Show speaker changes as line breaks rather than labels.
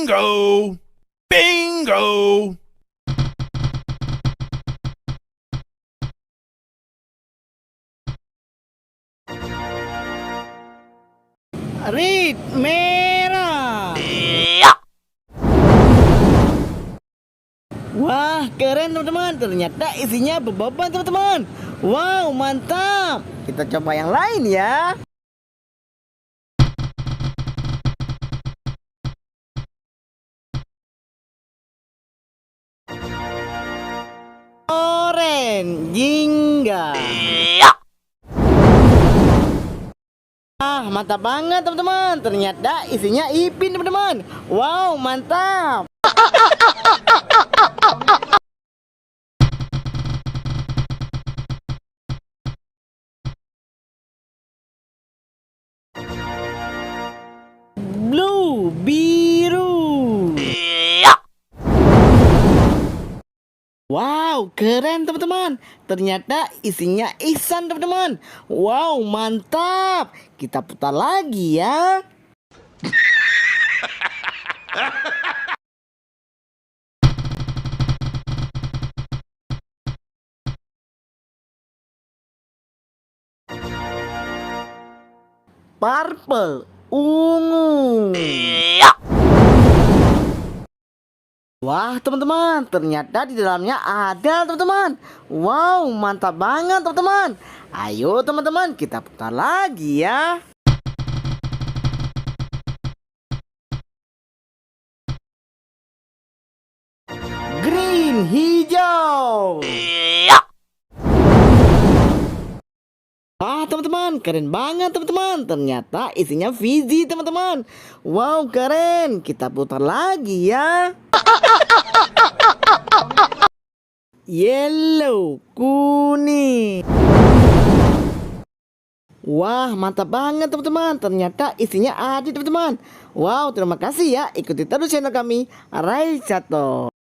Bingo! Bingo!
Red, merah. Wah, keren teman-teman. Ternyata isinya beban teman-teman. Wow, mantap. Kita coba yang lain ya. Oren, jingga. Mantap banget teman-teman. Ternyata isinya Ipin teman-teman. Wow, mantap. Blue, biru. Wow, keren teman-teman. Ternyata isinya Ihsan teman-teman. Wow, mantap. Kita putar lagi ya. Purple, ungu. Wah teman-teman, ternyata di dalamnya ada teman-teman. Wow, mantap banget teman-teman. Ayo teman-teman, kita putar lagi ya. Green, hijau. Wah teman-teman, keren banget teman-teman. Ternyata isinya Fizzy teman-teman. Wow, keren. Kita putar lagi ya. Yellow, kuning. Wah, mantap banget teman-teman. Ternyata isinya ada teman-teman. Wow, terima kasih ya. Ikuti terus channel kami, Rai Cato.